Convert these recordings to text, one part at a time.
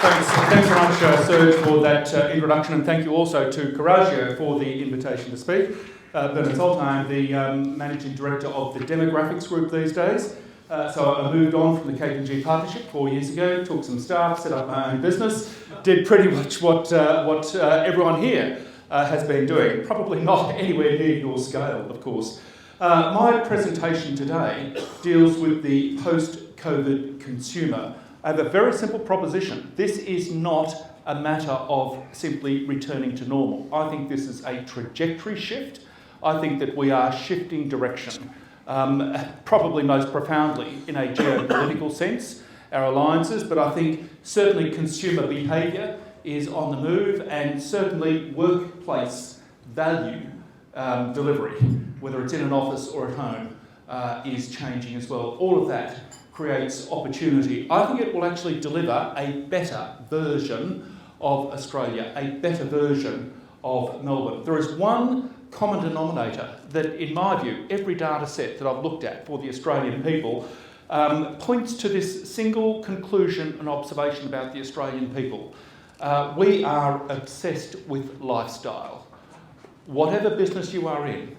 Thanks very much, Sir, for that introduction, and thank you also to Coraggio for the invitation to speak. Bernard Salton, I'm the Managing Director of the Demographics Group these days. So I moved on from the KPMG Partnership 4 years ago, took some staff, set up my own business, did pretty much what everyone here has been doing, probably not anywhere near your scale, of course. My presentation today deals with the post-COVID consumer. I have a very simple proposition. This is not a matter of simply returning to normal. I think this is a trajectory shift. I think that we are shifting direction, probably most profoundly in a geopolitical sense, our alliances, but I think certainly consumer behaviour is on the move, and certainly workplace value delivery, whether it's in an office or at home, is changing as well. All of that creates opportunity. I think it will actually deliver a better version of Australia, a better version of Melbourne. There is one common denominator that, in my view, every data set that I've looked at for the Australian people points to this single conclusion and observation about the Australian people. We are obsessed with lifestyle. Whatever business you are in,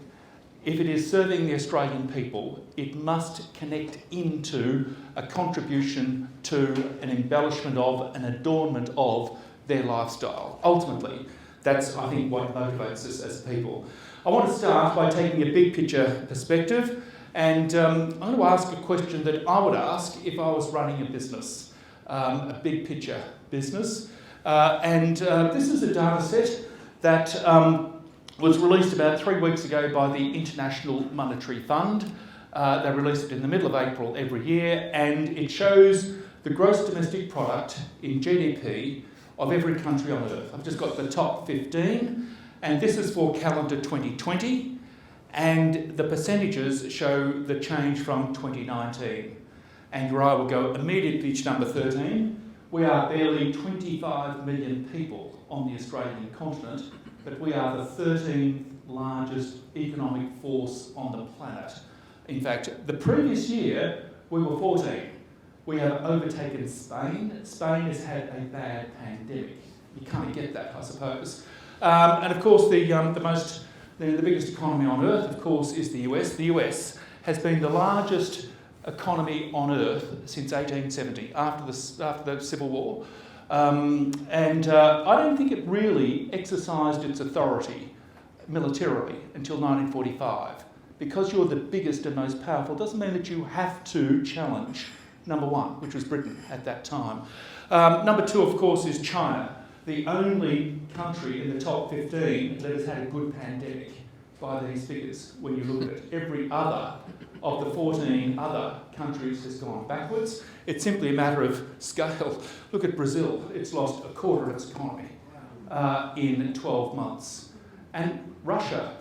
if it is serving the Australian people, it must connect into a contribution to an embellishment of, an adornment of their lifestyle. Ultimately, that's, I think, what motivates us as people. I want to start by taking a big picture perspective, and I'm going to ask a question that I would ask if I was running a business, a big picture business. This is a data set that was released about 3 weeks ago by the International Monetary Fund. They release it in the middle of April every year, and it shows the gross domestic product in GDP of every country on earth. I've just got the top 15, and this is for calendar 2020, and the percentages show the change from 2019. And your eye will go immediately to number 13. We are barely 25 million people on the Australian continent, but we are the 13th largest economic force on the planet. In fact, the previous year, we were 14. We have overtaken Spain. Spain has had a bad pandemic. You can't get that, I suppose. And of course, the biggest economy on earth, of course, is the US. The US has been the largest economy on earth since 1870, after the Civil War. I don't think it really exercised its authority militarily until 1945. Because you're the biggest and most powerful doesn't mean that you have to challenge number one, which was Britain at that time. Number two, of course, is China, the only country in the top 15 that has had a good pandemic by these figures. When you look at it, every other of the 14 other countries has gone backwards. It's simply a matter of scale. Look at Brazil. It's lost a quarter of its economy in 12 months. And Russia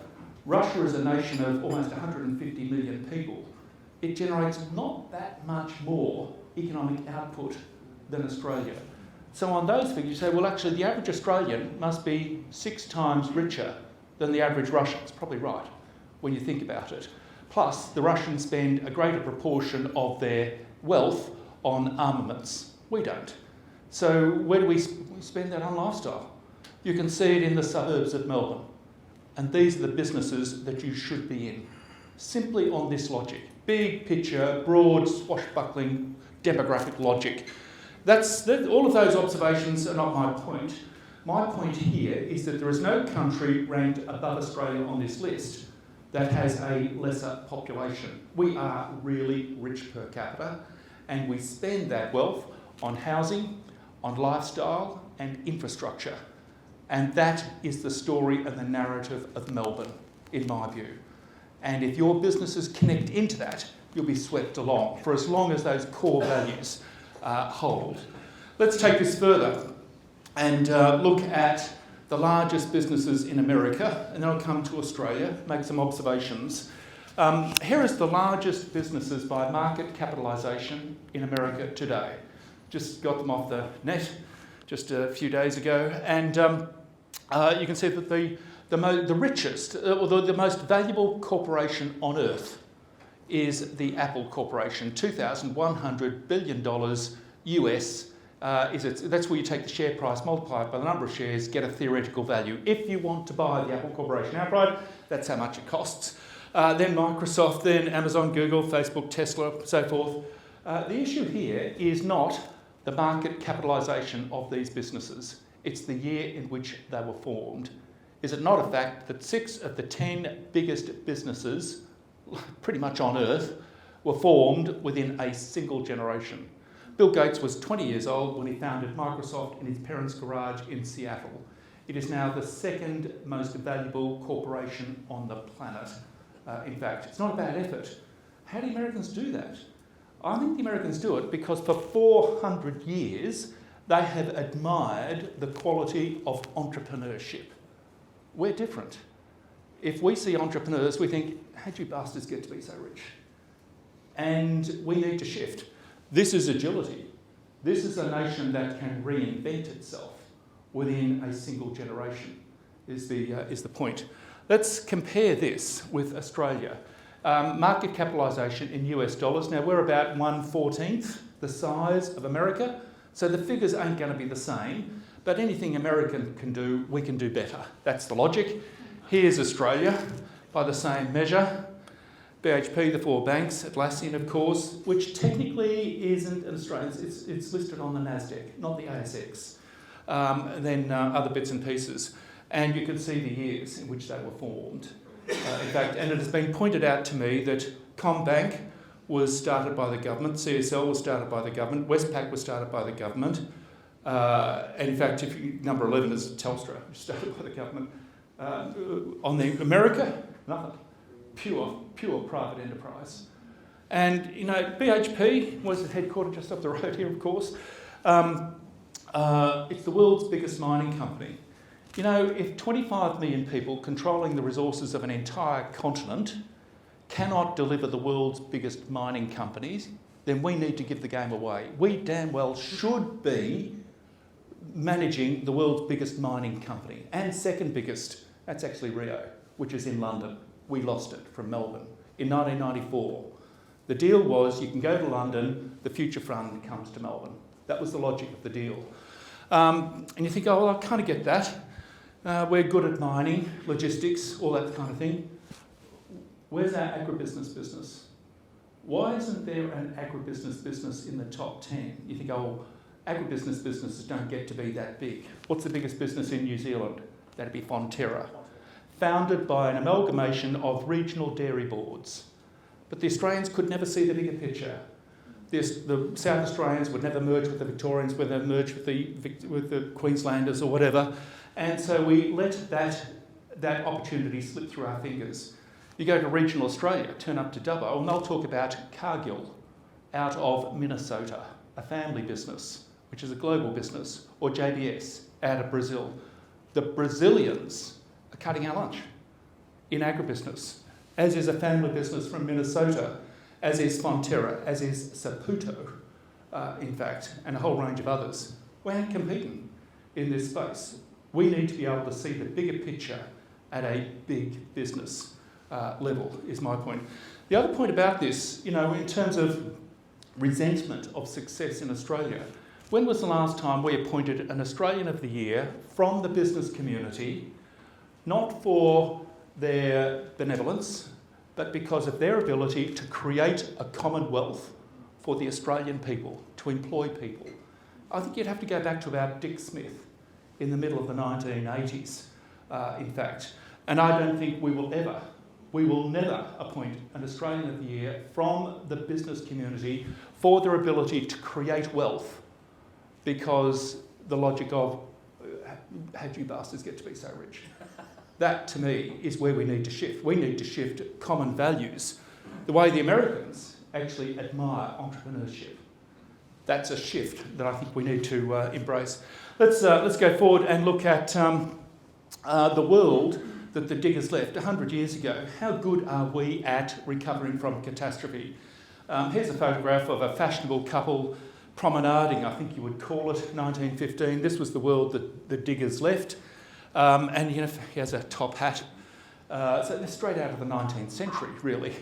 is a nation of almost 150 million people. It generates not that much more economic output than Australia. So on those figures, you say, well, actually, the average Australian must be 6 times richer than the average Russian. It's probably right when you think about it. Plus, the Russians spend a greater proportion of their wealth on armaments. We don't. So where do we spend that on lifestyle? You can see it in the suburbs of Melbourne. And these are the businesses that you should be in. Simply on this logic. Big picture, broad, swashbuckling, demographic logic. All of those observations are not my point. My point here is that there is no country ranked above Australia on this list that has a lesser population. We are really rich per capita, and we spend that wealth on housing, on lifestyle, and infrastructure. And that is the story and the narrative of Melbourne, in my view. And if your businesses connect into that, you'll be swept along for as long as those core values hold. Let's take this further and look at the largest businesses in America, and then I'll come to Australia, make some observations. Here is the largest businesses by market capitalisation in America today. Just got them off the net just a few days ago, and you can see that the richest, or the most valuable corporation on earth is the Apple Corporation, $2,100 billion US, That's where you take the share price, multiply it by the number of shares, get a theoretical value. If you want to buy the Apple Corporation outright, that's how much it costs. Then Microsoft, then Amazon, Google, Facebook, Tesla, so forth. The issue here is not the market capitalisation of these businesses. It's the year in which they were formed. Is it not a fact that 6 of the 10 biggest businesses, pretty much on Earth, were formed within a single generation? Bill Gates was 20 years old when he founded Microsoft in his parents' garage in Seattle. It is now the second most valuable corporation on the planet. In fact, it's not a bad effort. How do the Americans do that? I think the Americans do it because for 400 years they have admired the quality of entrepreneurship. We're different. If we see entrepreneurs, we think, how'd you bastards get to be so rich? And we need to shift. This is agility. This is a nation that can reinvent itself within a single generation, is the point. Let's compare this with Australia. Market capitalisation in US dollars. Now, we're about 1/14th the size of America, so the figures ain't going to be the same, but anything American can do, we can do better. That's the logic. Here's Australia, by the same measure. BHP, the 4 banks, Atlassian, of course, which technically isn't an Australian. It's listed on the NASDAQ, not the ASX. Then other bits and pieces. And you can see the years in which they were formed. In fact, and it has been pointed out to me that CommBank was started by the government, CSL was started by the government, Westpac was started by the government. And in fact, number 11 is Telstra, which was started by the government. On the America, nothing. Pure private enterprise. And, you know, BHP was headquartered just up the road here, of course. It's the world's biggest mining company. You know, if 25 million people controlling the resources of an entire continent cannot deliver the world's biggest mining companies, then we need to give the game away. We damn well should be managing the world's biggest mining company. And second biggest, that's actually Rio, which is in London. We lost it from Melbourne in 1994. The deal was you can go to London, the future fund comes to Melbourne. That was the logic of the deal. And you think, oh, well, I kind of get that. We're good at mining, logistics, all that kind of thing. Where's our agribusiness business? Why isn't there an agribusiness business in the top 10? You think, oh, agribusiness businesses don't get to be that big. What's the biggest business in New Zealand? That'd be Fonterra. Founded by an amalgamation of regional dairy boards. But the Australians could never see the bigger picture. The South Australians would never merge with the Victorians, would never merge with the Queenslanders or whatever. And so we let that opportunity slip through our fingers. You go to regional Australia, turn up to Dubbo, and they'll talk about Cargill out of Minnesota, a family business, which is a global business, or JBS out of Brazil. The Brazilians are cutting our lunch in agribusiness, as is a family business from Minnesota, as is Fonterra, as is Saputo, in fact, and a whole range of others. We aren't competing in this space. We need to be able to see the bigger picture at a big business level, is my point. The other point about this, you know, in terms of resentment of success in Australia, when was the last time we appointed an Australian of the Year from the business community, not for their benevolence, but because of their ability to create a commonwealth for the Australian people, to employ people? I think you'd have to go back to about Dick Smith in the middle of the 1980s, in fact. And I don't think we will never appoint an Australian of the Year from the business community for their ability to create wealth, because the logic of, how'd you bastards get to be so rich? That, to me, is where we need to shift. We need to shift common values, the way the Americans actually admire entrepreneurship. That's a shift that I think we need to embrace. Let's go forward and look at the world that the diggers left 100 years ago. How good are we at recovering from catastrophe? Here's a photograph of a fashionable couple promenading, I think you would call it, 1915. This was the world that the diggers left. And you know, he has a top hat. So they're straight out of the 19th century, really.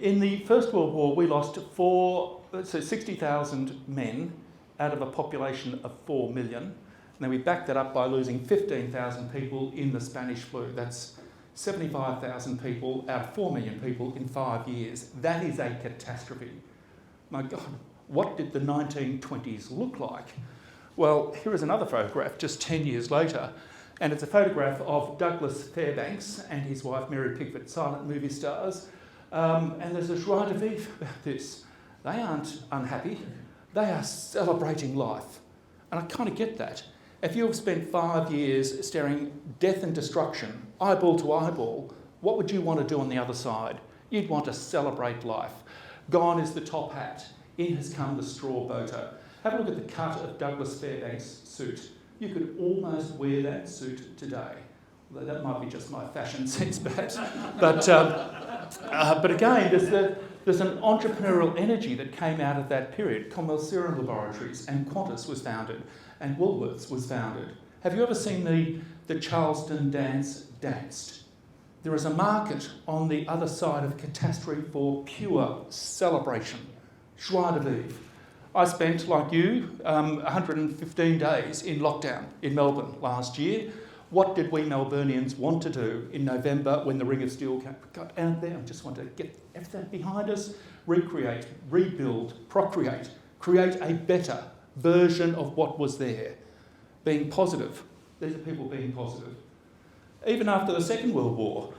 In the First World War, we lost 4 so 60,000 men out of a population of 4 million. And then we back that up by losing 15,000 people in the Spanish flu. That's 75,000 people out of 4 million people in 5 years. That is a catastrophe. My God, what did the 1920s look like? Well, here is another photograph just 10 years later, and it's a photograph of Douglas Fairbanks and his wife Mary Pickford, silent movie stars. And there's a joie de vivre about this. They aren't unhappy, they are celebrating life. And I kind of get that. If you've spent 5 years staring death and destruction, eyeball to eyeball, what would you want to do on the other side? You'd want to celebrate life. Gone is the top hat, in has come the straw boater. Have a look at the cut of Douglas Fairbanks' suit. You could almost wear that suit today. Although that might be just my fashion sense perhaps. But again, there's an entrepreneurial energy that came out of that period. Commonwealth Serum Laboratories and Qantas was founded and Woolworths was founded. Have you ever seen the Charleston dance danced? There is a market on the other side of catastrophe for pure celebration, joie de vivre. I spent, like you, 115 days in lockdown in Melbourne last year. What did we Melburnians want to do in November when the Ring of Steel came? Got out there and just want to get everything behind us, recreate, rebuild, procreate, create a better version of what was there. Being positive. These are people being positive. Even after the Second World War,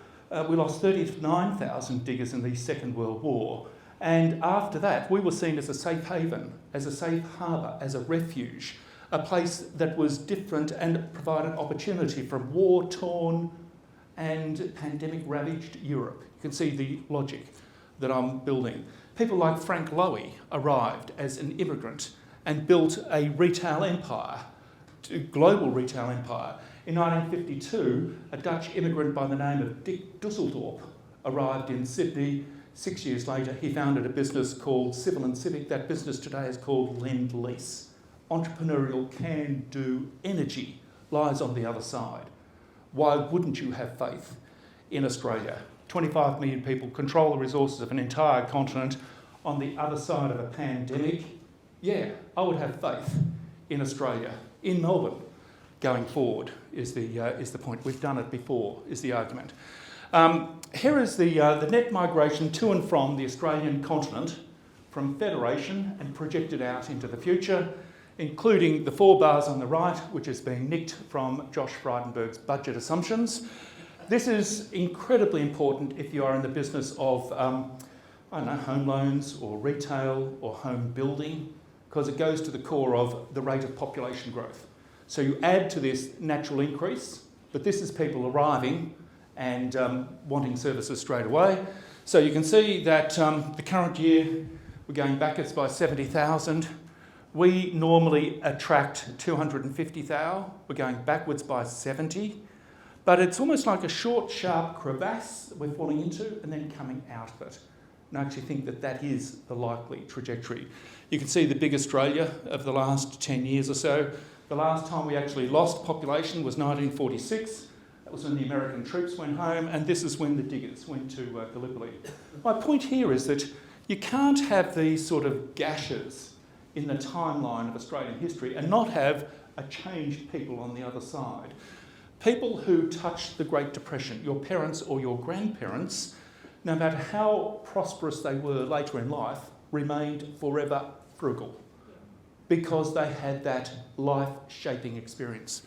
we lost 39,000 diggers in the Second World War. And after that, we were seen as a safe haven, as a safe harbour, as a refuge, a place that was different and provided opportunity from war-torn and pandemic-ravaged Europe. You can see the logic that I'm building. People like Frank Lowy arrived as an immigrant and built a retail empire, a global retail empire. In 1952, a Dutch immigrant by the name of Dick Dusseldorp arrived in Sydney. 6 years later, he founded a business called Civil and Civic. That business today is called Lend Lease. Entrepreneurial can-do energy lies on the other side. Why wouldn't you have faith in Australia? 25 million people control the resources of an entire continent on the other side of a pandemic. Yeah, I would have faith in Australia, in Melbourne, going forward is the point. We've done it before, is the argument. Here is the net migration to and from the Australian continent from Federation and projected out into the future, including the 4 bars on the right, which is being nicked from Josh Frydenberg's budget assumptions. This is incredibly important if you are in the business of, home loans or retail or home building, because it goes to the core of the rate of population growth. So you add to this natural increase, but this is people arriving and wanting services straight away. So you can see that the current year, we're going backwards by 70,000. We normally attract 250,000. We're going backwards by 70. But it's almost like a short, sharp crevasse that we're falling into and then coming out of it. And I actually think that that is the likely trajectory. You can see the big Australia of the last 10 years or so. The last time we actually lost population was 1946. That was when the American troops went home, and this is when the diggers went to Gallipoli. My point here is that you can't have these sort of gashes in the timeline of Australian history and not have a changed people on the other side. People who touched the Great Depression, your parents or your grandparents, no matter how prosperous they were later in life, remained forever frugal because they had that life-shaping experience.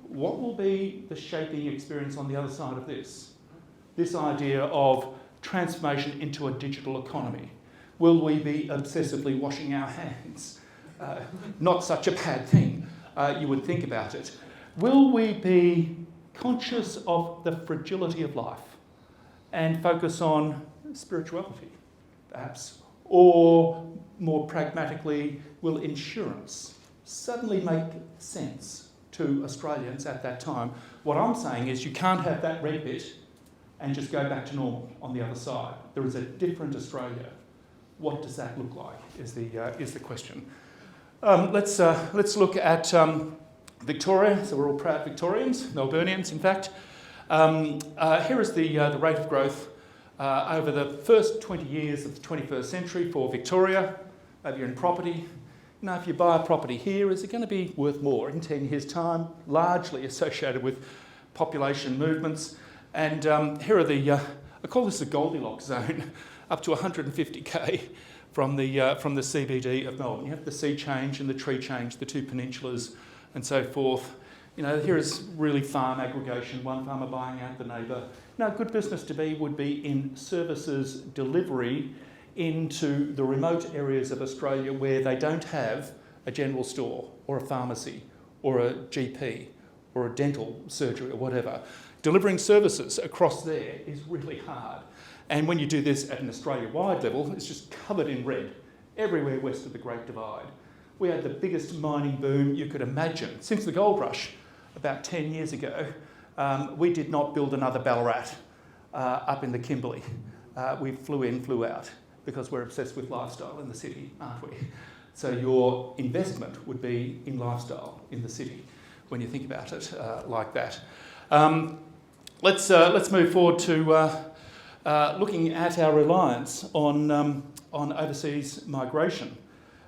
What will be the shaping experience on the other side of this? This idea of transformation into a digital economy. Will we be obsessively washing our hands? Not such a bad thing, you would think about it. Will we be conscious of the fragility of life and focus on spirituality, perhaps? Or more pragmatically, will insurance suddenly make sense to Australians at that time? What I'm saying is you can't have that red bit and just go back to normal on the other side. There is a different Australia. What does that look like is the question. Let's look at Victoria. So we're all proud Victorians, Melburnians in fact. Here is the rate of growth Over the first 20 years of the 21st century for Victoria, maybe you're in property, if you buy a property here, is it going to be worth more in 10 years' time? Largely associated with population movements. And here are I call this the Goldilocks zone, up to 150k from the CBD of Melbourne. You have the sea change and the tree change, the two peninsulas and so forth. Here is really farm aggregation, one farmer buying out the neighbour. Good business to be would be in services delivery into the remote areas of Australia where they don't have a general store or a pharmacy or a GP or a dental surgery or whatever. Delivering services across there is really hard. And when you do this at an Australia-wide level, it's just covered in red everywhere west of the Great Divide. We had the biggest mining boom you could imagine since the gold rush about 10 years ago. We did not build another Ballarat up in the Kimberley. We flew in, flew out, because we're obsessed with lifestyle in the city, aren't we? So your investment would be in lifestyle in the city when you think about it like that. Let's move forward to looking at our reliance on overseas migration.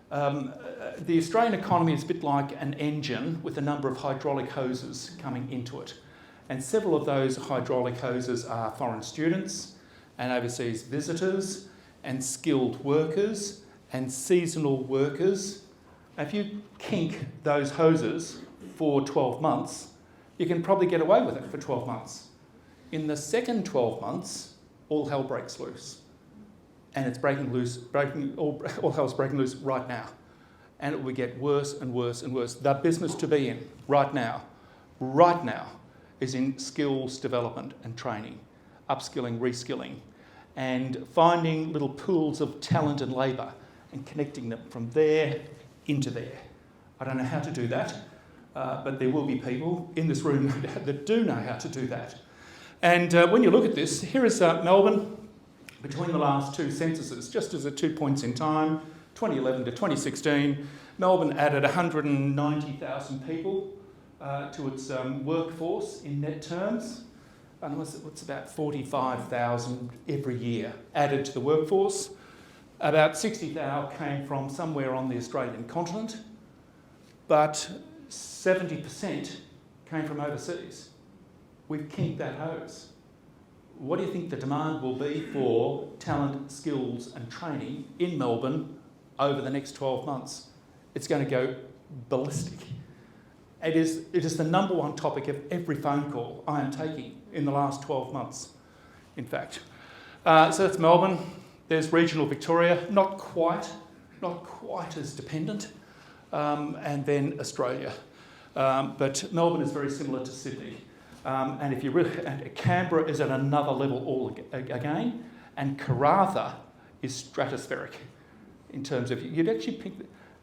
The Australian economy is a bit like an engine with a number of hydraulic hoses coming into it. And several of those hydraulic hoses are foreign students and overseas visitors and skilled workers and seasonal workers. If you kink those hoses for 12 months, you can probably get away with it for 12 months. In the second 12 months, all hell breaks loose. And it's breaking loose, all hell's breaking loose right now. And it will get worse and worse and worse. The business to be in right now, is in skills development and training, upskilling, reskilling, and finding little pools of talent and labour and connecting them from there into there. I don't know how to do that, but there will be people in this room that do know how to do that. And when you look at this, here is Melbourne between the last two censuses, just as at 2 points in time, 2011 to 2016, Melbourne added 190,000 people to its workforce in net terms. And what's about 45,000 every year added to the workforce. About 60,000 came from somewhere on the Australian continent, but 70% came from overseas. We've kinked that hose. What do you think the demand will be for talent, skills and training in Melbourne over the next 12 months? It's going to go ballistic. It is the number one topic of every phone call I am taking in the last 12 months, in fact. So that's Melbourne. There's regional Victoria, not quite as dependent, and then Australia. But Melbourne is very similar to Sydney. And Canberra is at another level all again, and Karratha is stratospheric in terms of you'd actually pick.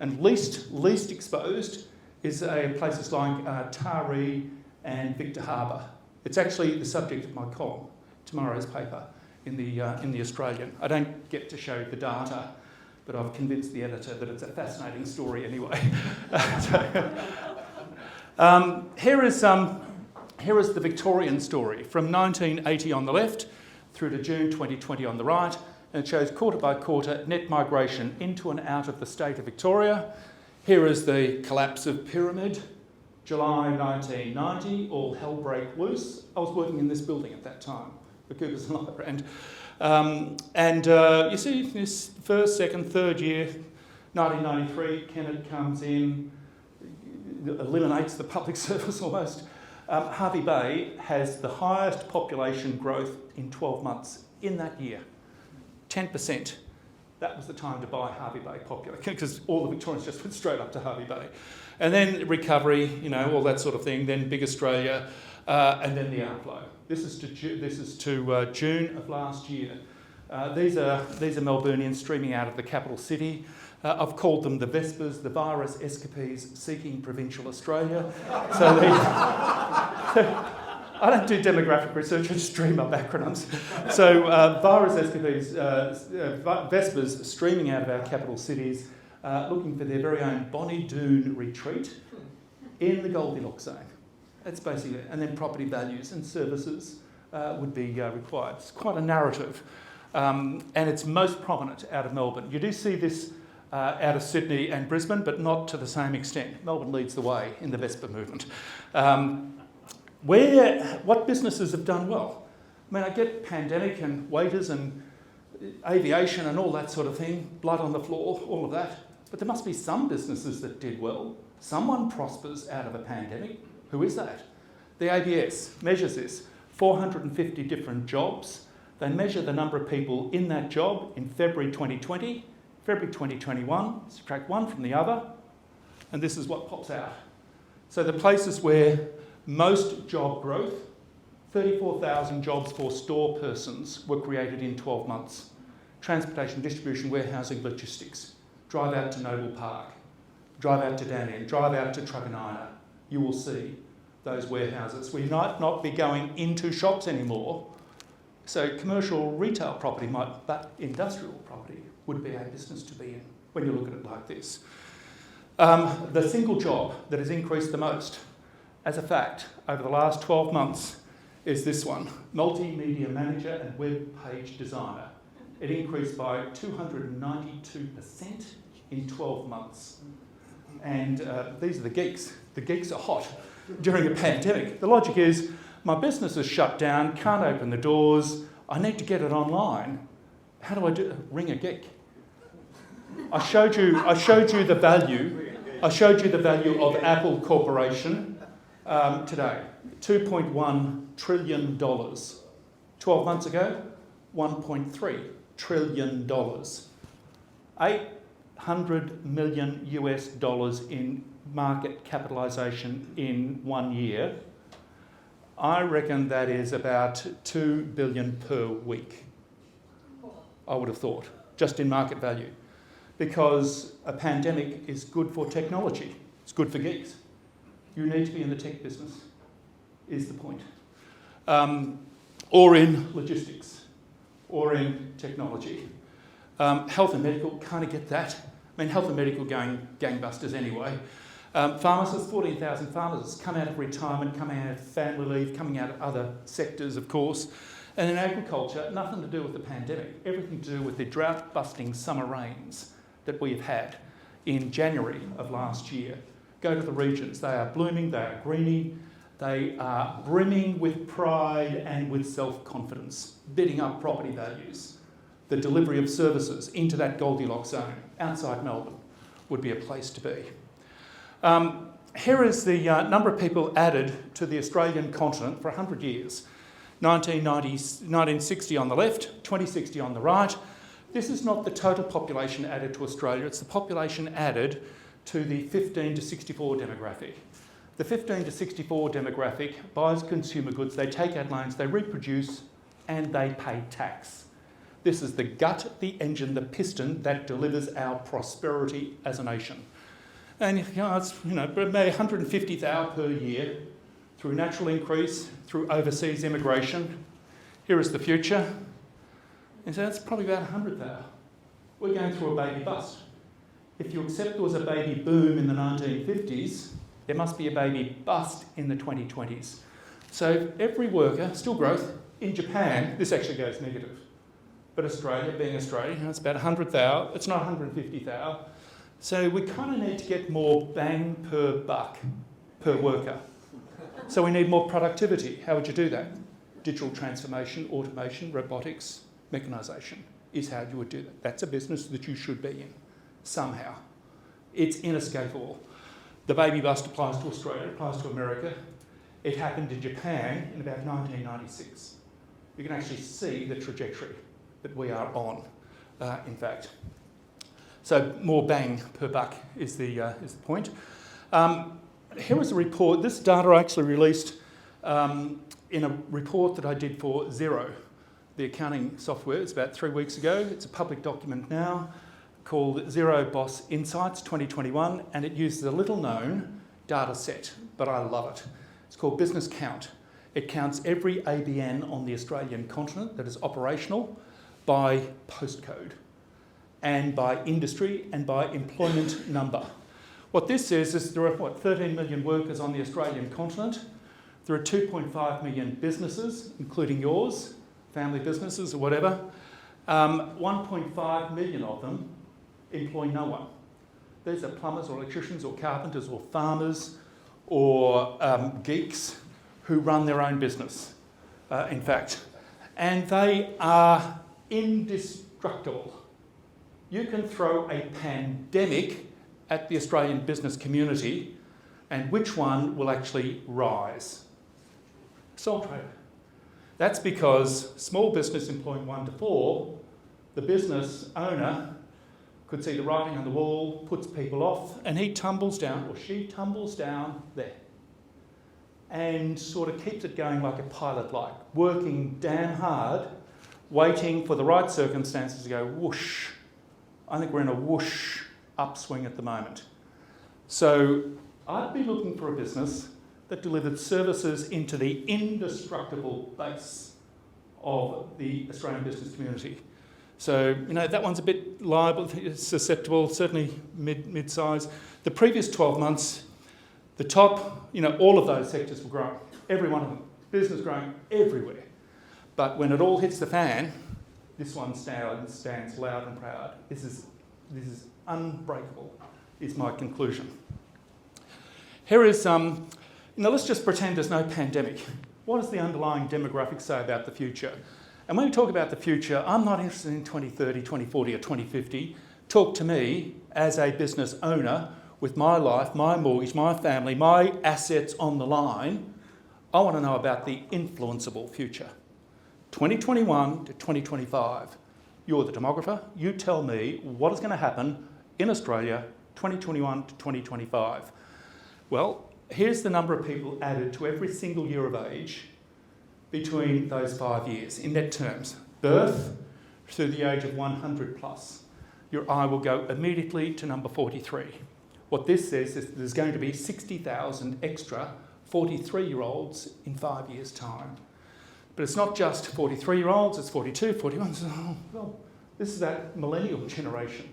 And least exposed is places like Taree and Victor Harbour. It's actually the subject of my column, tomorrow's paper in the Australian. I don't get to show the data, but I've convinced the editor that it's a fascinating story anyway. Here is the Victorian story from 1980 on the left through to June 2020 on the right, and it shows quarter by quarter net migration into and out of the state of Victoria. Here is the collapse of Pyramid, July 1990, all hell break loose. I was working in this building at that time, the Coopers and Lyra, and you see this first, second, third year, 1993, Kennett comes in, eliminates the public service almost. Hervey Bay has the highest population growth in 12 months in that year, 10%. That was the time to buy Hervey Bay popular, because all the Victorians just went straight up to Hervey Bay. And then recovery, all that sort of thing, then Big Australia, and then the outflow. This is to June of last year. These are Melburnians streaming out of the capital city. I've called them the Vespers, the virus escapees seeking provincial Australia. So I don't do demographic research, I just dream up acronyms. So virus escapees, Vespers streaming out of our capital cities, looking for their very own Bonnie Doon retreat in the Goldilocks zone. That's basically it. And then property values and services would be required. It's quite a narrative, and it's most prominent out of Melbourne. You do see this out of Sydney and Brisbane, but not to the same extent. Melbourne leads the way in the Vespa movement. What businesses have done well? I mean, I get pandemic and waiters and aviation and all that sort of thing, blood on the floor, all of that. But there must be some businesses that did well. Someone prospers out of a pandemic. Who is that? The ABS measures this. 450 different jobs. They measure the number of people in that job in February 2020, February 2021, subtract one from the other, and this is what pops out. So the places where most job growth, 34,000 jobs for store persons were created in 12 months. Transportation, distribution, warehousing, logistics. Drive out to Noble Park, drive out to Dan End, drive out to Truganina. You will see those warehouses. We might not be going into shops anymore. So commercial retail property but industrial property would be a business to be in when you look at it like this. The single job that has increased the most, as a fact, over the last 12 months is this one, multimedia manager and web page designer. It increased by 292% in 12 months. And these are the geeks. The geeks are hot during a pandemic. The logic is, my business is shut down, can't open the doors, I need to get it online. How do I do it? Ring a geek. I showed you the value. I showed you the value of Apple Corporation today. $2.1 trillion. 12 months ago, $1.3 trillion. $800 million US in market capitalisation in 1 year. I reckon that is about 2 billion per week, I would have thought, just in market value. Because a pandemic is good for technology. It's good for geeks. You need to be in the tech business, is the point. Or in logistics, or in technology. Health and medical, kind of get that. I mean, health and medical going gangbusters anyway. Pharmacists, 14,000 pharmacists come out of retirement, coming out of family leave, coming out of other sectors, of course. And in agriculture, nothing to do with the pandemic, everything to do with the drought-busting summer rains that we've had in January of last year. Go to the regions, they are blooming, they are greening, they are brimming with pride and with self-confidence, bidding up property values. The delivery of services into that Goldilocks zone outside Melbourne would be a place to be. Here is the number of people added to the Australian continent for 100 years. 1960 on the left, 2060 on the right. This is not the total population added to Australia, it's the population added to the 15 to 64 demographic. The 15 to 64 demographic buys consumer goods, they take out loans, they reproduce, and they pay tax. This is the gut, the engine, the piston that delivers our prosperity as a nation. And it's maybe 150,000 per year through natural increase, through overseas immigration. Here is the future. And so that's probably about 100,000. We're going through a baby bust. If you accept there was a baby boom in the 1950s, there must be a baby bust in the 2020s. So every worker, still growth. In Japan, this actually goes negative. But Australia, being Australia, it's about 100,000. It's not 150,000. So we kind of need to get more bang per buck per worker. So we need more productivity. How would you do that? Digital transformation, automation, robotics, mechanisation is how you would do that. That's a business that you should be in, somehow. It's inescapable. The baby bust applies to Australia, it applies to America. It happened in Japan in about 1996. You can actually see the trajectory that we are on, in fact. So more bang per buck is the point. Here is a report. This data I actually released in a report that I did for Xero, the accounting software. It's about 3 weeks ago. It's a public document now called Xero Boss Insights 2021, and it uses a little-known data set, but I love it. It's called Business Count. It counts every ABN on the Australian continent that is operational by postcode and by industry and by employment number. What this says is there are, 13 million workers on the Australian continent. There are 2.5 million businesses, including yours, family businesses or whatever. 1.5 million of them employ no one. These are plumbers or electricians or carpenters or farmers or geeks who run their own business, in fact. And they are indestructible. You can throw a pandemic at the Australian business community, and which one will actually rise? Sole trade. That's because small business employing 1 to 4, the business owner could see the writing on the wall, puts people off, and he tumbles down, or she tumbles down there, and sort of keeps it going like a pilot light, working damn hard, waiting for the right circumstances to go whoosh. I think we're in a whoosh upswing at the moment. So I'd be looking for a business that delivered services into the indestructible base of the Australian business community. So, that one's a bit liable, susceptible, certainly mid-size. The previous 12 months, the top, all of those sectors were growing. Every one of them. Business growing everywhere. But when it all hits the fan, this one stands loud and proud. This is unbreakable, is my conclusion. Here is, let's just pretend there's no pandemic. What does the underlying demographics say about the future? And when we talk about the future, I'm not interested in 2030, 2040 or 2050. Talk to me as a business owner with my life, my mortgage, my family, my assets on the line. I want to know about the influenceable future. 2021 to 2025. You're the demographer. You tell me what is going to happen in Australia 2021 to 2025. Well, here's the number of people added to every single year of age between those 5 years, in net terms. Birth through the age of 100 plus. Your eye will go immediately to number 43. What this says is there's going to be 60,000 extra 43-year-olds in 5 years' time. But it's not just 43-year-olds, it's 42, 41. Well, this is that millennial generation.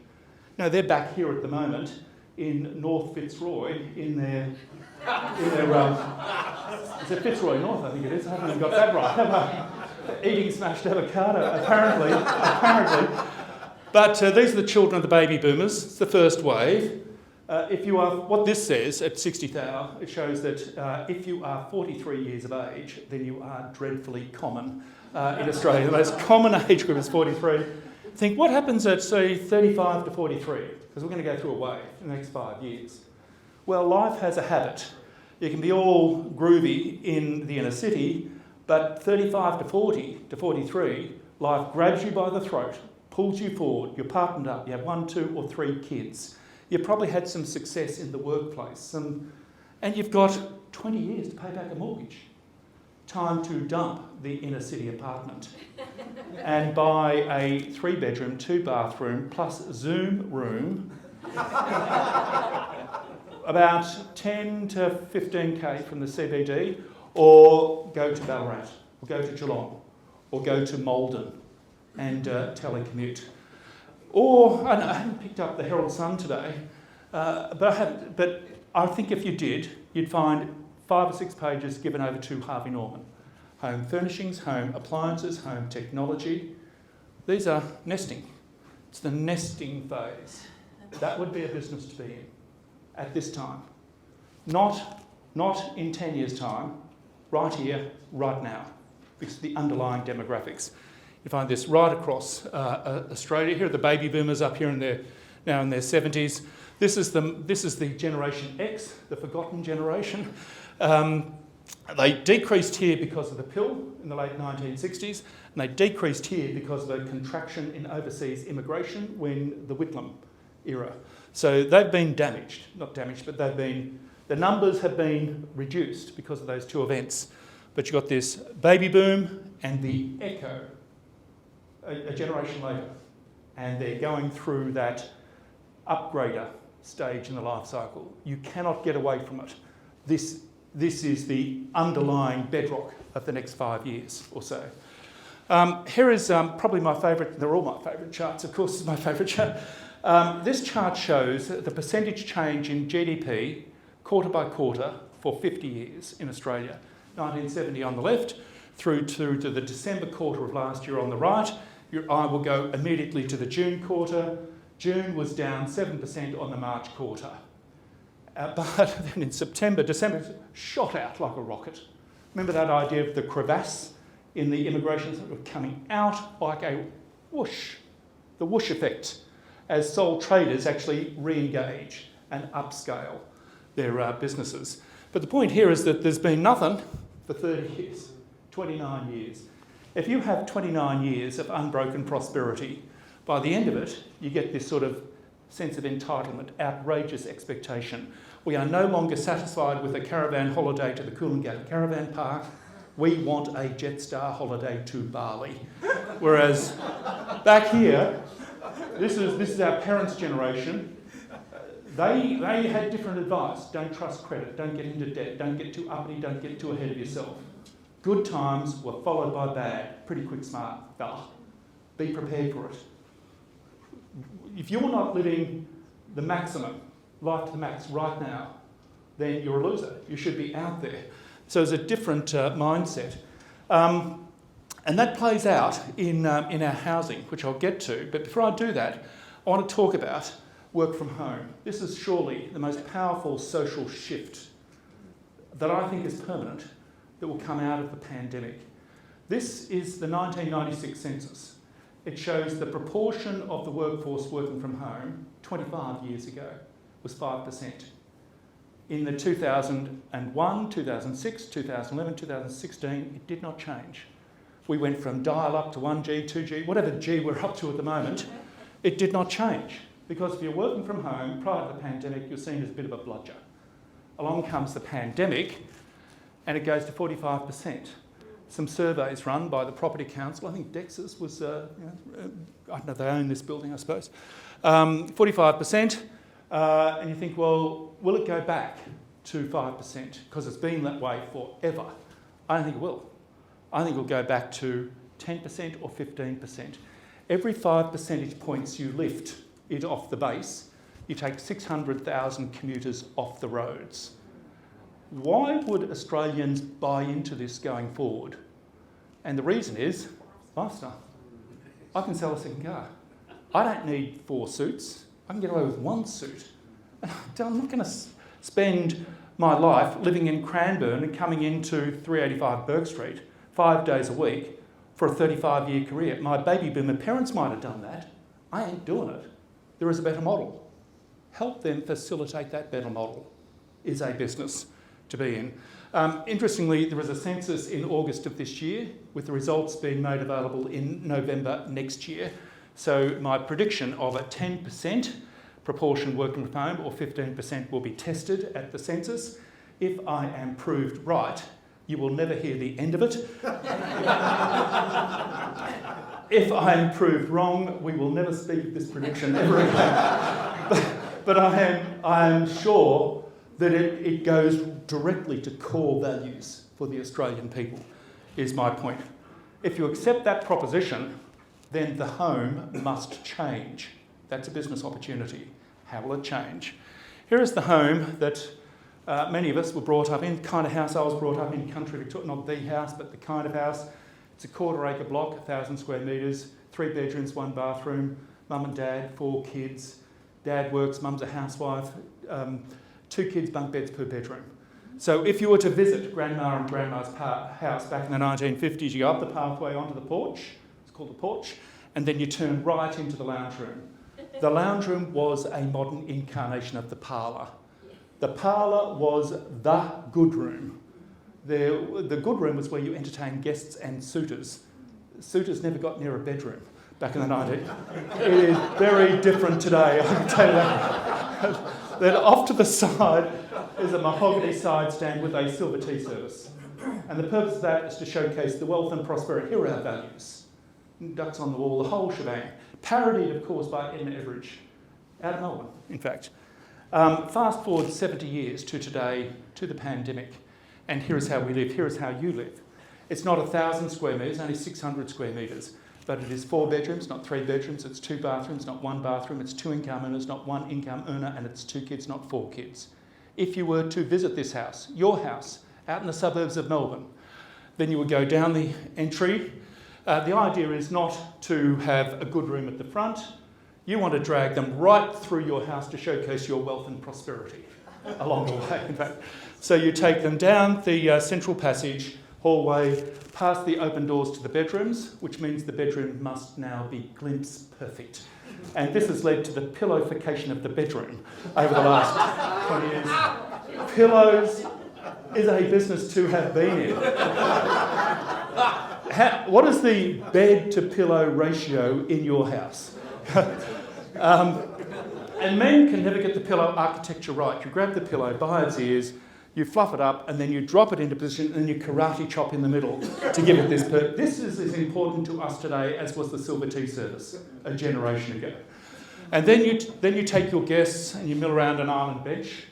They're back here at the moment in North Fitzroy in their is it Fitzroy North, I think it is. I haven't even got that right. Eating smashed avocado, apparently. But these are the children of the baby boomers. It's the first wave. What this says at 60,000, it shows that if you are 43 years of age, then you are dreadfully common in Australia. The most common age group is 43. Think, what happens at, say, 35 to 43? Because we're going to go through a wave in the next 5 years. Well, life has a habit. You can be all groovy in the inner city, but 35 to 40 to 43, life grabs you by the throat, pulls you forward, you're partnered up, you have 1, 2 or 3 kids. You probably had some success in the workplace, and you've got 20 years to pay back a mortgage. Time to dump the inner city apartment and buy a 3-bedroom, 2-bathroom plus Zoom room, about 10 to 15k from the CBD, or go to Ballarat, or go to Geelong, or go to Melbourne and telecommute. Or, I haven't picked up the Herald Sun today, but I think if you did, you'd find 5 or 6 pages given over to Harvey Norman. Home furnishings, home appliances, home technology. These are nesting. It's the nesting phase. That would be a business to be in at this time. Not in 10 years' time, right here, right now, because of the underlying demographics. You find this right across Australia. Here are the baby boomers up here now in their 70s. This is the Generation X, the forgotten generation. They decreased here because of the pill in the late 1960s, and they decreased here because of a contraction in overseas immigration when the Whitlam era. So they've been damaged, not damaged, but the numbers have been reduced because of those 2 events. But you've got this baby boom and the echo, a generation later, and they're going through that upgrader stage in the life cycle. You cannot get away from it. This is the underlying bedrock of the next 5 years or so. Here is probably my favourite, they're all my favourite charts, of course, it's my favourite chart. This chart shows the percentage change in GDP quarter by quarter for 50 years in Australia. 1970 on the left, through to the December quarter of last year on the right. Your eye will go immediately to the June quarter. June was down 7% on the March quarter. But then in December shot out like a rocket. Remember that idea of the crevasse in the immigration sort of coming out like a whoosh, the whoosh effect, as sole traders actually re-engage and upscale their businesses. But the point here is that there's been nothing for 30 years, 29 years. If you have 29 years of unbroken prosperity, by the end of it, you get this sort of sense of entitlement, outrageous expectation. We are no longer satisfied with a caravan holiday to the Coolangatta Caravan Park. We want a Jetstar holiday to Bali. Whereas back here, this is our parents' generation. They had different advice. Don't trust credit, don't get into debt, don't get too uppity, don't get too ahead of yourself. Good times were followed by bad. Pretty quick, smart fella. Be prepared for it. If you're not living the maximum, life to the max right now, then you're a loser. You should be out there. So it's a different mindset. And that plays out in our housing, which I'll get to. But before I do that, I want to talk about work from home. This is surely the most powerful social shift that I think is permanent that will come out of the pandemic. This is the 1996 census. It shows the proportion of the workforce working from home 25 years ago was 5%. In the 2001, 2006, 2011, 2016, it did not change. We went from dial-up to 1G, 2G, whatever G we're up to at the moment. It did not change, because if you're working from home prior to the pandemic, you're seen as a bit of a bludger. Along comes the pandemic, and it goes to 45%. Some surveys run by the Property Council, I think Dex's was, I don't know, they own this building, I suppose, 45%, and you think, well, will it go back to 5%? Because it's been that way forever. I don't think it will. I think it'll go back to 10% or 15%. Every 5 percentage points you lift it off the base, you take 600,000 commuters off the roads. Why would Australians buy into this going forward? And the reason is lifestyle. I can sell a second car. I don't need 4 suits. I can get away with 1 suit. I'm not going to spend my life living in Cranbourne and coming into 385 Bourke Street 5 days a week for a 35-year career. My baby boomer parents might have done that. I ain't doing it. There is a better model. Help them facilitate that better model is a business to be in. Interestingly, there was a census in August of this year, with the results being made available in November next year. So my prediction of a 10% proportion working from home or 15% will be tested at the census. If I am proved right, you will never hear the end of it. If I am proved wrong, we will never speak of this prediction ever again. But I am sure that it goes directly to core values for the Australian people, is my point. If you accept that proposition, then the home must change. That's a business opportunity. How will it change? Here is the home that many of us were brought up in, the kind of house I was brought up in, country Victoria, not the house, but the kind of house. It's a 1/4 acre block, 1,000 square metres, 3 bedrooms, 1 bathroom, mum and dad, 4 kids. Dad works, mum's a housewife, 2 kids, bunk beds per bedroom. So if you were to visit Grandma and Grandma's house back in the 1950s, you go up the pathway onto the porch, it's called the porch, and then you turn right into the lounge room. The lounge room was a modern incarnation of the parlour. The parlour was the good room. The good room was where you entertained guests and suitors. Suitors never got near a bedroom back in the 90s. It is very different today, I can tell you that. Then off to the side is a mahogany side stand with a silver tea service. And the purpose of that is to showcase the wealth and prosperity. Here are our values. Ducks on the wall, the whole shebang. Parodied, of course, by Edna Everidge, out of Melbourne, in fact. Fast forward 70 years to today, to the pandemic, and here is how we live, here is how you live. It's not 1,000 square metres, only 600 square metres, but it is 4 bedrooms, not 3 bedrooms, it's 2 bathrooms, not 1 bathroom, it's 2 income earners, not 1 income earner, and it's 2 kids, not 4 kids. If you were to visit this house, your house, out in the suburbs of Melbourne. Then you would go down the entry. The idea is not to have a good room at the front. You want to drag them right through your house to showcase your wealth and prosperity along the way, in fact. So you take them down the central passage, hallway, past the open doors to the bedrooms, which means the bedroom must now be glimpse perfect. And this has led to the pillowification of the bedroom over the last 20 years. Pillows is a business to have been in. What is the bed to pillow ratio in your house? And men can never get the pillow architecture right. You grab the pillow by its ears, you fluff it up, and then you drop it into position, and you karate chop in the middle to give it this purpose. This is as important to us today as was the silver tea service a generation ago. And then you take your guests and you mill around an island bench,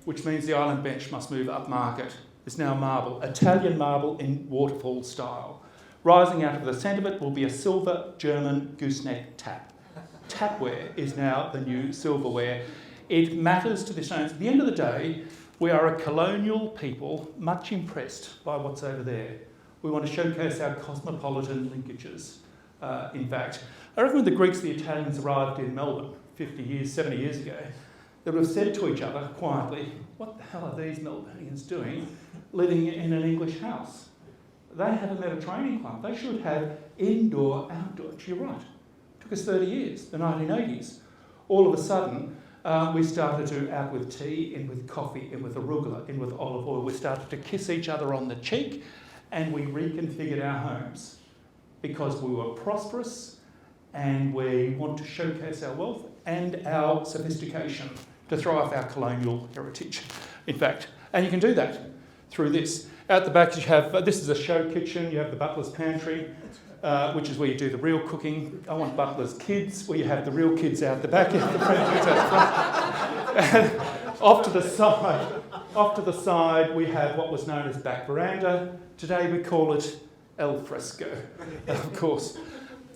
which means the island bench must move upmarket. It's now marble, Italian marble in waterfall style. Rising out of the centre of it will be a silver German gooseneck tap. Tapware is now the new silverware. It matters to this owners. At the end of the day, we are a colonial people, much impressed by what's over there. We want to showcase our cosmopolitan linkages, in fact. I reckon when the Greeks, the Italians arrived in Melbourne 50 years, 70 years ago, they would have said to each other quietly, what the hell are these Melburnians doing living in an English house? They have a Mediterranean climate. They should have indoor, outdoor. You're right. It took us 30 years, the 1980s. All of a sudden, we started to out with tea, in with coffee, in with arugula, in with olive oil. We started to kiss each other on the cheek, and we reconfigured our homes because we were prosperous and we want to showcase our wealth and our sophistication to throw off our colonial heritage, in fact. And you can do that through this. Out the back, you have, this is a show kitchen. You have the butler's pantry, which is where you do the real cooking. I want butler's kids, where you have the real kids out the back, you have the French kids out the front. And off to the side, we have what was known as back veranda. Today we call it al fresco, of course.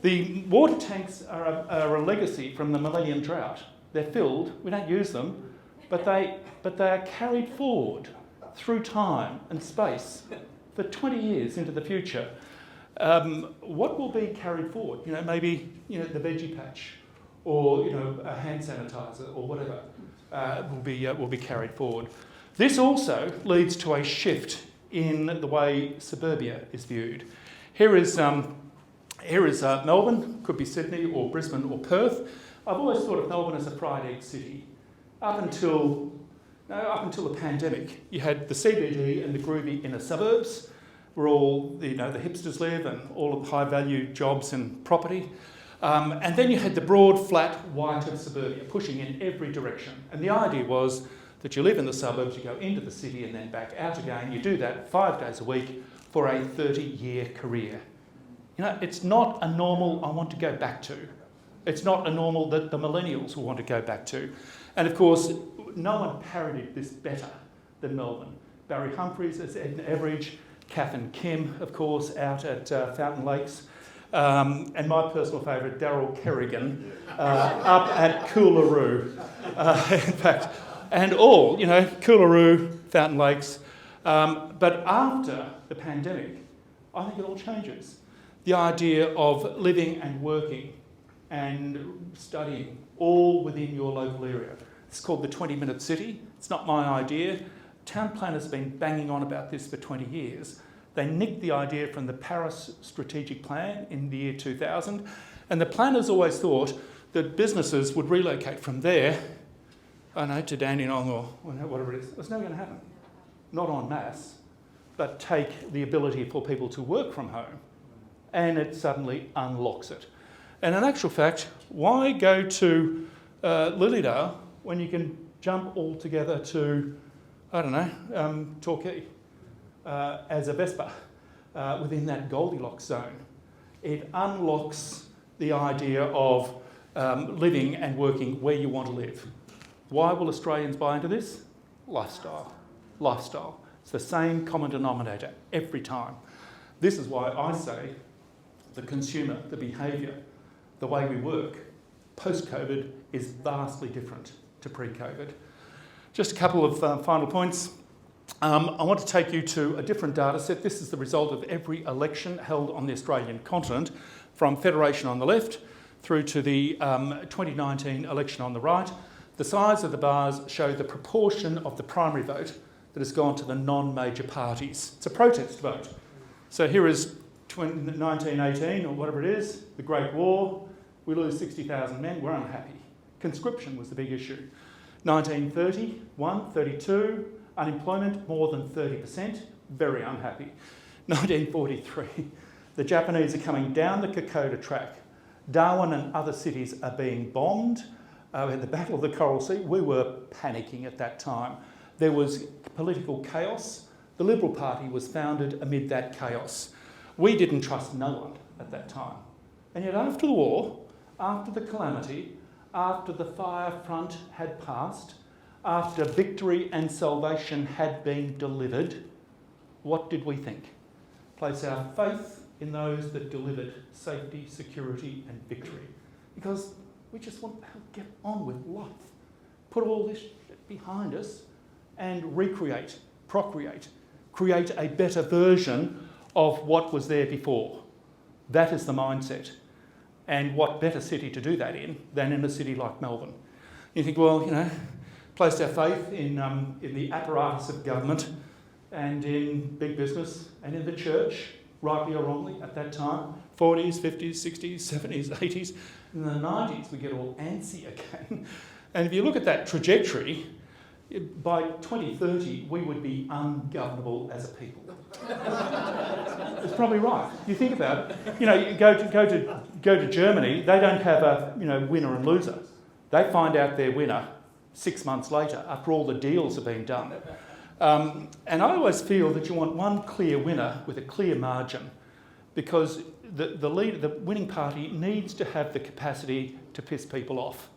The water tanks are a legacy from the Millennium Drought. They're filled, we don't use them, but they are carried forward through time and space for 20 years into the future. What will be carried forward? Maybe the veggie patch, or a hand sanitizer, or whatever will be carried forward. This also leads to a shift in the way suburbia is viewed. Here is Melbourne, could be Sydney or Brisbane or Perth. I've always thought of Melbourne as a fried egg city. Up until the pandemic, you had the CBD and the groovy inner suburbs, where all the hipsters live and all of the high-value jobs and property. And then you had the broad, flat white of suburbia pushing in every direction. And the idea was that you live in the suburbs, you go into the city and then back out again. You do that 5 days a week for a 30-year career. It's not a normal I want to go back to. It's not a normal that the millennials will want to go back to. And of course, no one parodied this better than Melbourne. Barry Humphries as Edna Everidge, Kath and Kim, of course, out at Fountain Lakes, and my personal favourite, Daryl Kerrigan, up at Coolaroo, in fact. And all, Coolaroo, Fountain Lakes. But after the pandemic, I think it all changes. The idea of living and working and studying all within your local area. It's called the 20-minute city. It's not my idea. Town planners have been banging on about this for 20 years. They nicked the idea from the Paris Strategic Plan in the year 2000, and the planners always thought that businesses would relocate from there, to Dandenong or whatever it is. It's never going to happen. Not en masse, but take the ability for people to work from home, and it suddenly unlocks it. And in actual fact, why go to Lilydale when you can jump all together to, Torquay as a Vespa within that Goldilocks zone? It unlocks the idea of living and working where you want to live. Why will Australians buy into this? Lifestyle. It's the same common denominator every time. This is why I say the consumer, the behaviour, the way we work, post-COVID is vastly different to pre-COVID. Just a couple of final points. I want to take you to a different data set. This is the result of every election held on the Australian continent, from Federation on the left through to the 2019 election on the right. The size of the bars show the proportion of the primary vote that has gone to the non-major parties. It's a protest vote. So here is 1918 or whatever it is, the Great War. We lose 60,000 men, we're unhappy. Conscription was the big issue. 1931, 32, unemployment more than 30%, very unhappy. 1943, the Japanese are coming down the Kokoda track. Darwin and other cities are being bombed. In the Battle of the Coral Sea, we were panicking at that time. There was political chaos. The Liberal Party was founded amid that chaos. We didn't trust no one at that time. And yet after the war, after the calamity, after the fire front had passed, after victory and salvation had been delivered, what did we think? Place our faith in those that delivered safety, security and victory. Because we just want to get on with life. Put all this shit behind us and recreate, procreate, create a better version of what was there before. That is the mindset. And what better city to do that in than in a city like Melbourne? You think, well, placed our faith in the apparatus of government and in big business and in the church, rightly or wrongly at that time, 40s, 50s, 60s, 70s, 80s. In the 90s, we get all antsy again. And if you look at that trajectory, by 2030, we would be ungovernable as a people. It's probably right. You think about it. You go to Germany. They don't have a winner and loser. They find out their winner 6 months later after all the deals have been done. And I always feel that you want one clear winner with a clear margin, because the winning party needs to have the capacity to piss people off,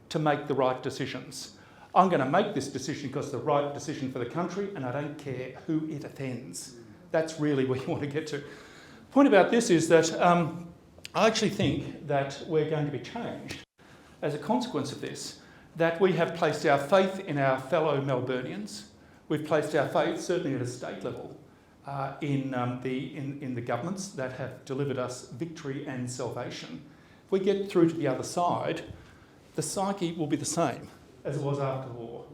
to make the right decisions. I'm going to make this decision because it's the right decision for the country, and I don't care who it offends. That's really where you want to get to. The point about this is that I actually think that we're going to be changed as a consequence of this, that we have placed our faith in our fellow Melburnians. We've placed our faith, certainly at a state level, in the governments that have delivered us victory and salvation. If we get through to the other side, the psyche will be the same as it was after the war.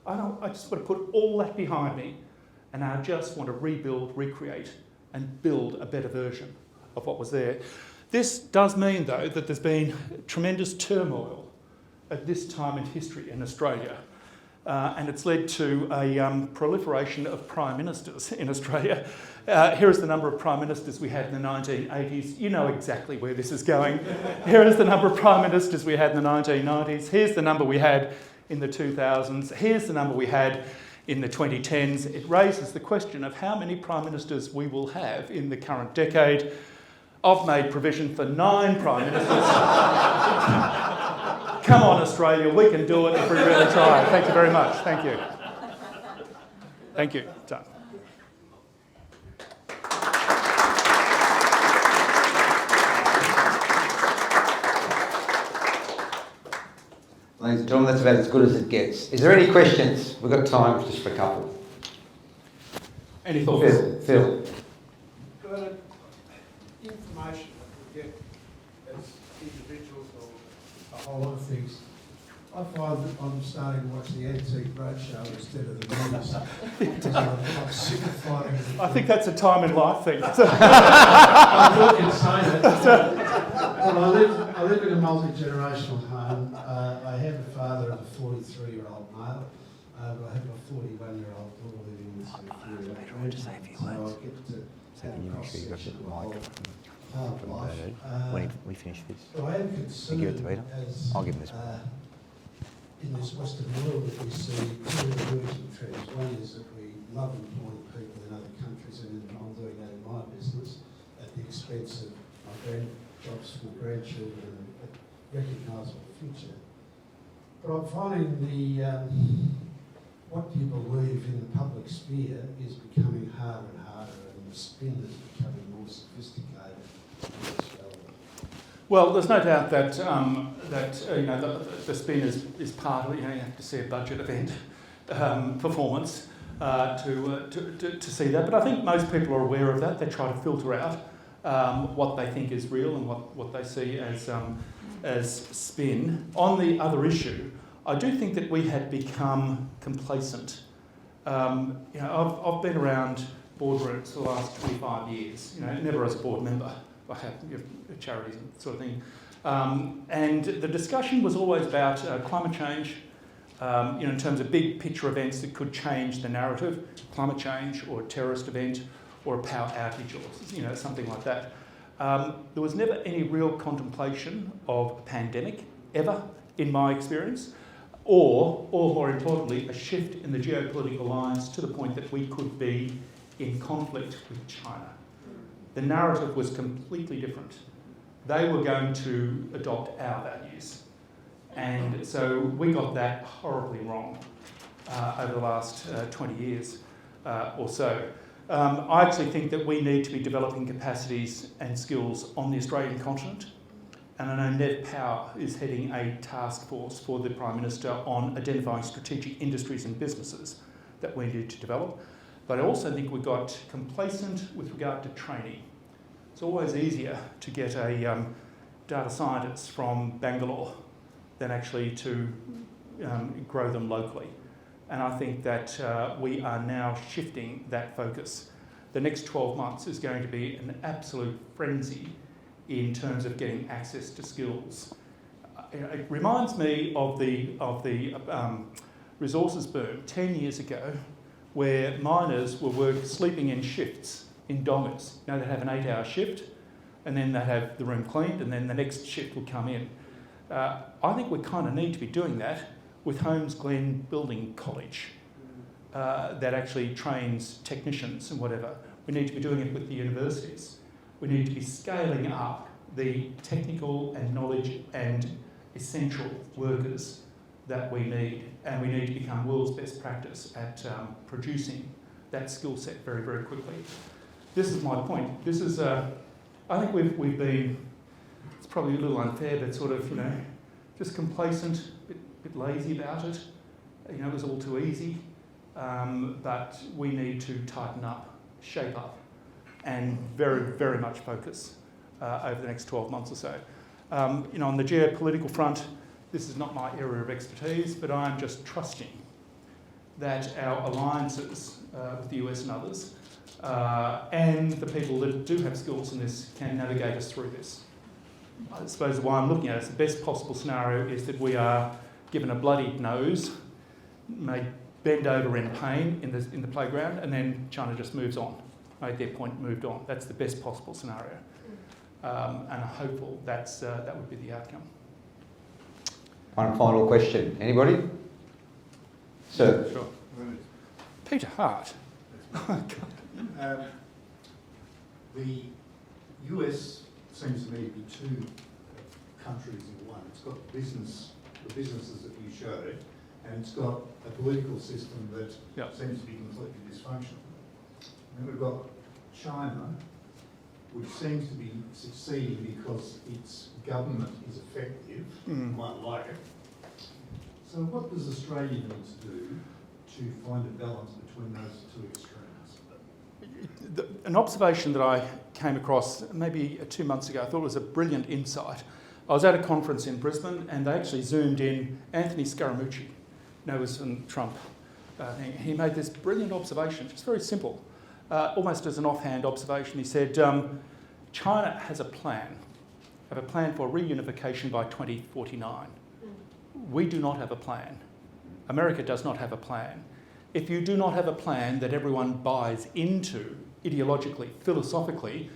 I just want to put all that behind me, and I just want to rebuild, recreate, and build a better version of what was there. This does mean, though, that there's been tremendous turmoil at this time in history in Australia. And it's led to a proliferation of prime ministers in Australia. Here is the number of prime ministers we had in the 1980s. You know exactly where this is going. Here is the number of prime ministers we had in the 1990s. Here's the number we had in the 2000s. Here's the number we had in the 2010s. It raises the question of how many prime ministers we will have in the current decade. I've made provision for 9 prime ministers. Come on, Australia, we can do it if we really try. Thank you very much. Thank you. Thank you. Done. Ladies and gentlemen, that's about as good as it gets. Is there any questions? We've got time just for a couple. Any thoughts? Phil. Information that we get as individuals or a whole lot of things. I find that I'm starting to watch the Antique Roadshow instead of the news. I'm sick of fighting. I think that's a time in life thing. I thought you'd say that. Well, I live in a multi-generational home. I have a father and a 43-year-old male. But I have a 41-year-old daughter living with me. So I get to have a cross-section of the whole life. When we finish this, So I am concerned give it to Peter. as, I'll give him this. In this Western world that we see two emerging trends. One is that we love employing people in other countries, and I'm doing that in my business at the expense of my jobs for grandchildren and a recognisable future. But I'm finding what you believe in the public sphere is becoming harder and harder, and the spin is becoming more sophisticated and less relevant. Well, there's no doubt that the spin is part of it. You have to see a budget event performance. to see that. But I think most people are aware of that. They try to filter out what they think is real and what they see as spin. On the other issue, I do think that we had become complacent. I've been around boardrooms for the last 25 years, never as a board member. I have charities and sort of thing. And the discussion was always about climate change, in terms of big picture events that could change the narrative, climate change or a terrorist event or a power outage or something like that. There was never any real contemplation of a pandemic, ever, in my experience, or more importantly, a shift in the geopolitical lines to the point that we could be in conflict with China. The narrative was completely different. They were going to adopt our values. And so we got that horribly wrong over the last 20 years or so. I actually think that we need to be developing capacities and skills on the Australian continent. And I know Nev Power is heading a task force for the Prime Minister on identifying strategic industries and businesses that we need to develop. But I also think we got complacent with regard to training. It's always easier to get a data scientist from Bangalore than actually to grow them locally. And I think that we are now shifting that focus. The next 12 months is going to be an absolute frenzy in terms of getting access to skills. It reminds me of the resources boom 10 years ago, where miners were sleeping in shifts in dongers. They'd have an 8-hour shift, and then they'd have the room cleaned, and then the next shift would come in. I think we kind of need to be doing that with Holmes Glen Building College that actually trains technicians and whatever. We need to be doing it with the universities. We need to be scaling up the technical and knowledge and essential workers that we need, and we need to become world's best practice at producing that skill set very, very quickly. This is my point. This is, I think we've been, it's probably a little unfair, but sort of, just complacent, a bit lazy about it. It was all too easy, but we need to tighten up, shape up, and very, very much focus over the next 12 months or so. On the geopolitical front, this is not my area of expertise, but I am just trusting that our alliances with the US and others and the people that do have skills in this can navigate us through this. I suppose the way I'm looking at it is the best possible scenario is that we are given a bloodied nose, made bend over in pain in the playground, and then China just moves on, made their point, moved on. That's the best possible scenario. And I'm hopeful that would be the outcome. One final question. Anybody? Sir. Sure. Peter Hart. The US seems to me to be two countries in one. It's got the businesses that you showed, and it's got a political system that seems to be completely dysfunctional. And then we've got China, which seems to be succeeding because its government is effective, you might like it. So what does Australia need to do to find a balance between those two extremes? An observation that I came across maybe 2 months ago, I thought was a brilliant insight. I was at a conference in Brisbane and they actually zoomed in Anthony Scaramucci, was from Trump. He made this brilliant observation, just very simple, almost as an offhand observation. He said, China has a plan for reunification by 2049. We do not have a plan. America does not have a plan. If you do not have a plan that everyone buys into ideologically, philosophically,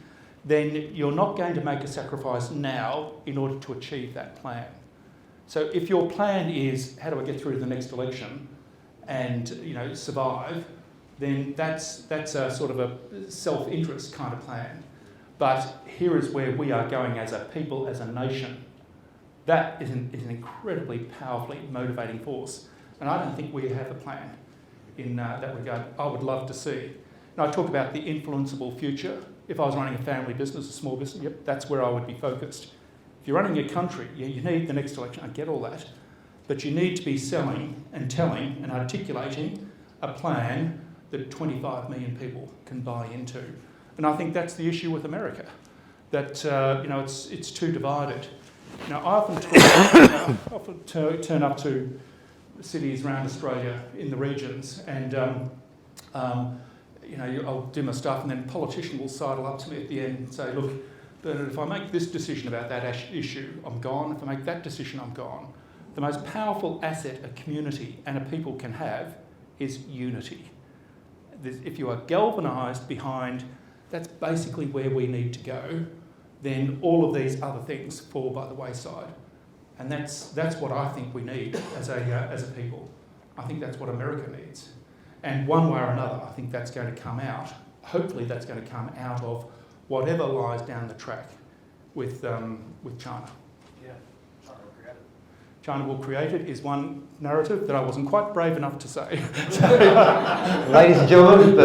then you're not going to make a sacrifice now in order to achieve that plan. So if your plan is, how do I get through to the next election and survive, then that's a sort of a self-interest kind of plan. But here is where we are going as a people, as a nation. That is an incredibly powerfully motivating force. And I don't think we have a plan in that regard. I would love to see. And I talk about the influenceable future. If I was running a family business, a small business, that's where I would be focused. If you're running a country, you need the next election, I get all that. But you need to be selling and telling and articulating a plan that 25 million people can buy into. And I think that's the issue with America, that it's too divided. Now, I often turn up to cities around Australia in the regions, and I'll do my stuff, and then a politician will sidle up to me at the end and say, "Look, Bernard, if I make this decision about that issue, I'm gone. If I make that decision, I'm gone." The most powerful asset a community and a people can have is unity. If you are galvanised behind, that's basically where we need to go, then all of these other things fall by the wayside. And that's what I think we need as a people. I think that's what America needs. And one way or another, I think that's going to come out. Hopefully that's going to come out of whatever lies down the track with China. Yeah, China will create it. China will create it is one narrative that I wasn't quite brave enough to say. Ladies and gentlemen,